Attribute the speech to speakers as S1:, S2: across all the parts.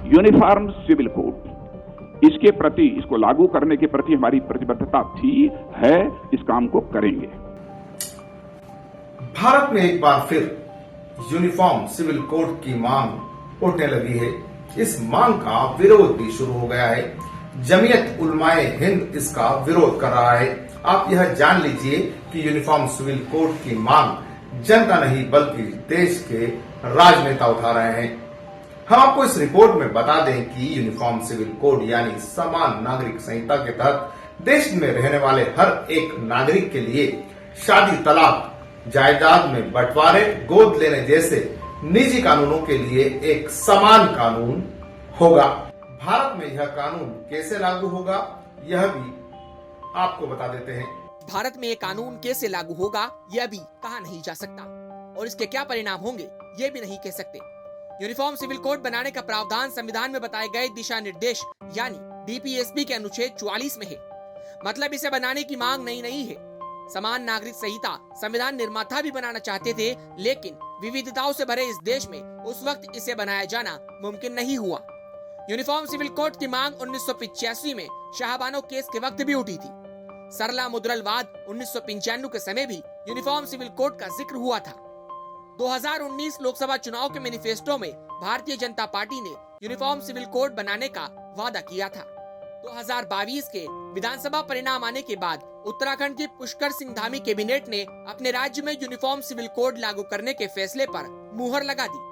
S1: Uniform civil code, इसके प्रति, इसको लागू करने के प्रति हमारी प्रतिबद्धता थी, है, इस काम को करेंगे।
S2: भारत में एक बार फिर यूनिफॉर्म सिविल कोड की मांग उठने लगी है। इस मांग का विरोध भी शुरू हो गया है। जमीयत उलमाए हिंद इसका विरोध कर रहा है। आप यह जान लीजिए कि यूनिफॉर्म सिविल कोड की मांग जनता नहीं बल्कि देश के राजनेता उठा रहे हैं। हम आपको इस रिपोर्ट में बता दें कि यूनिफॉर्म सिविल कोड यानी समान नागरिक संहिता के तहत देश में रहने वाले हर एक नागरिक के लिए शादी, तलाक, जायदाद में बंटवारे, गोद लेने जैसे निजी कानूनों के लिए एक समान कानून होगा। भारत में यह कानून कैसे लागू होगा, यह भी आपको बता देते हैं।
S3: भारत में ये कानून कैसे लागू होगा यह भी कहा नहीं जा सकता और इसके क्या परिणाम होंगे ये भी नहीं कह सकते। यूनिफॉर्म सिविल कोड बनाने का प्रावधान संविधान में बताए गए दिशा निर्देश यानी डीपीएसपी के अनुच्छेद 44 में है। मतलब इसे बनाने की मांग नहीं है। समान नागरिक संहिता संविधान निर्माता भी बनाना चाहते थे, लेकिन विविधताओं से भरे इस देश में उस वक्त इसे बनाया जाना मुमकिन नहीं हुआ। यूनिफॉर्म सिविल कोड की मांग 1985 में शाहबानो केस के वक्त भी उठी थी। सरला मुद्रलवाद 1995 के समय भी यूनिफॉर्म सिविल कोड का जिक्र हुआ था। 2019 लोकसभा चुनाव के मैनिफेस्टो में भारतीय जनता पार्टी ने यूनिफॉर्म सिविल कोड बनाने का वादा किया था। 2022 के विधानसभा परिणाम आने के बाद उत्तराखंड की पुष्कर सिंह धामी कैबिनेट ने अपने राज्य में यूनिफॉर्म सिविल कोड लागू करने के फैसले पर मुहर लगा दी।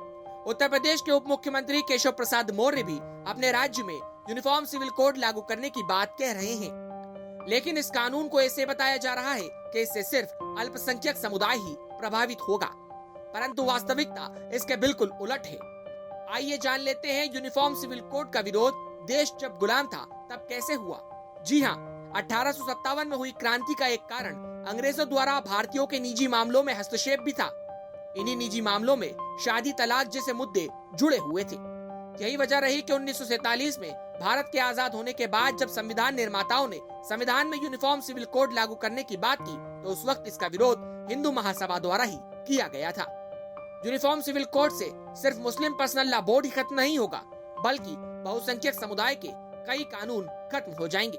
S3: उत्तर प्रदेश के उप मुख्यमंत्री केशव प्रसाद मौर्य भी अपने राज्य में यूनिफॉर्म सिविल कोड लागू करने की बात कह रहे हैं, लेकिन इस कानून को ऐसे बताया जा रहा है कि इससे सिर्फ अल्पसंख्यक समुदाय ही प्रभावित होगा, परंतु वास्तविकता इसके बिल्कुल उलट है। आइए जान लेते हैं यूनिफॉर्म सिविल कोड का विरोध देश जब गुलाम था तब कैसे हुआ। जी हाँ, 1857 में हुई क्रांति का एक कारण अंग्रेजों द्वारा भारतीयों के निजी मामलों में हस्तक्षेप भी था। इन्हीं निजी मामलों में शादी, तलाक जैसे मुद्दे जुड़े हुए थे। यही वजह रही कि 1947 में भारत के आजाद होने के बाद जब संविधान निर्माताओं ने संविधान में यूनिफॉर्म सिविल कोड लागू करने की बात की तो उस वक्त इसका विरोध हिंदू महासभा द्वारा ही किया गया था। यूनिफॉर्म सिविल कोड से सिर्फ मुस्लिम पर्सनल लॉ बोर्ड ही खत्म नहीं होगा, बल्कि बहुसंख्यक समुदाय के कई कानून खत्म हो जाएंगे।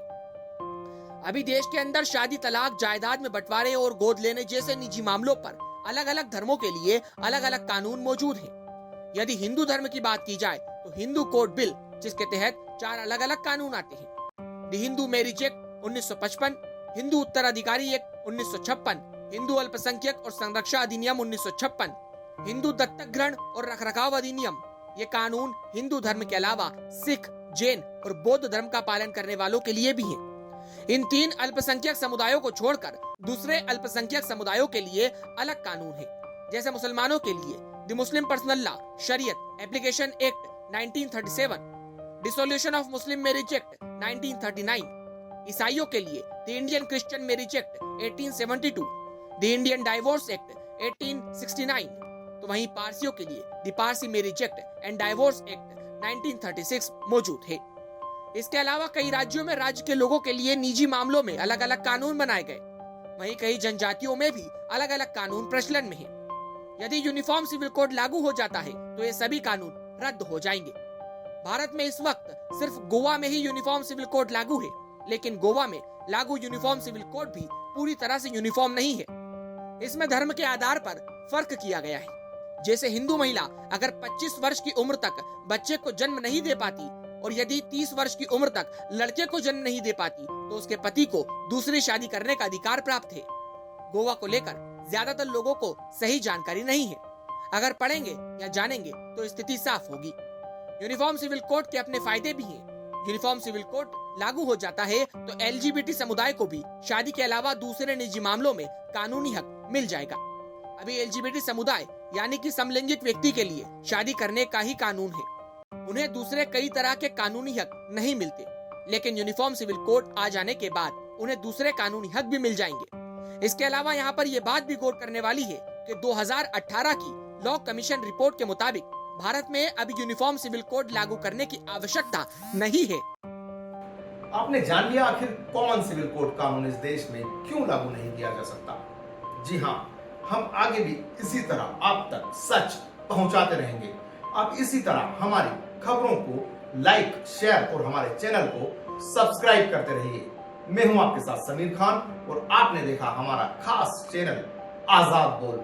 S3: अभी देश के अंदर शादी, तलाक, जायदाद में बंटवारे और गोद लेने जैसे निजी मामलों पर अलग अलग धर्मों के लिए अलग अलग कानून मौजूद हैं। यदि हिंदू धर्म की बात की जाए तो हिंदू कोड बिल, जिसके तहत 4 अलग अलग कानून आते हैं। The Hindu marriage act 1955, Hindu उत्तराधिकारी एक्ट 1956, हिंदू अल्पसंख्यक और संरक्षा अधिनियम 1956, हिंदू दत्तक ग्रहण और रखरखाव अधिनियम। ये कानून हिंदू धर्म के अलावा सिख, जैन और बौद्ध धर्म का पालन करने वालों के लिए भी हैं। इन 3 अल्पसंख्यक समुदायों को छोड़कर दूसरे अल्पसंख्यक समुदायों के लिए अलग कानून है। जैसे मुसलमानों के लिए द मुस्लिम पर्सनल लॉ शरीयत application act 1937, dissolution of Muslim marriage act 1939, ईसाइयों के लिए the Indian Christian marriage act 1872, the Indian divorce act 1869, तो वहीं पारसियों के लिए the Parsi marriage act and divorce act 1936 मौजूद है। इसके अलावा कई राज्यों में राज्य के लोगों के लिए निजी मामलों में अलग अलग कानून बनाए गए। वहीं कई जनजातियों में भी अलग अलग कानून प्रचलन में है। यदि यूनिफॉर्म सिविल कोड लागू हो जाता है तो ये सभी कानून रद्द हो जाएंगे। भारत में इस वक्त सिर्फ गोवा में ही यूनिफॉर्म सिविल कोड लागू है, लेकिन गोवा में लागू यूनिफॉर्म सिविल कोड भी पूरी तरह से यूनिफॉर्म नहीं है। इसमें धर्म के आधार पर फर्क किया गया है। जैसे हिंदू महिला अगर 25 वर्ष की उम्र तक बच्चे को जन्म नहीं दे पाती और यदि 30 वर्ष की उम्र तक लड़के को जन्म नहीं दे पाती तो उसके पति को दूसरी शादी करने का अधिकार प्राप्त है। गोवा को लेकर ज्यादातर लोगों को सही जानकारी नहीं है। अगर पढ़ेंगे या जानेंगे तो स्थिति साफ होगी। यूनिफॉर्म सिविल कोड के अपने फायदे भी हैं। यूनिफॉर्म सिविल कोड लागू हो जाता है तो एलजीबीटी समुदाय को भी शादी के अलावा दूसरे निजी मामलों में कानूनी हक मिल जाएगा। अभी एलजीबीटी समुदाय यानी कि समलैंगिक व्यक्ति के लिए शादी करने का ही कानून है। उन्हें दूसरे कई तरह के कानूनी हक नहीं मिलते, लेकिन यूनिफॉर्म सिविल कोड आ जाने के बाद उन्हें दूसरे कानूनी हक भी मिल जाएंगे। इसके अलावा यहाँ पर यह बात भी गौर करने वाली है कि 2018 की लॉ कमीशन रिपोर्ट के मुताबिक भारत में अभी यूनिफॉर्म सिविल कोड लागू करने की आवश्यकता नहीं है।
S2: आपने जान लिया आखिर कॉमन सिविल कोड कानून इस देश में क्यों लागू नहीं किया जा सकता। जी हाँ, हम आगे भी इसी तरह आप तक सच पहुंचाते रहेंगे। आप इसी तरह हमारी खबरों को लाइक, शेयर और हमारे चैनल को सब्सक्राइब करते रहिए। मैं हूं आपके साथ समीर खान और आपने देखा हमारा खास चैनल आजाद बोल।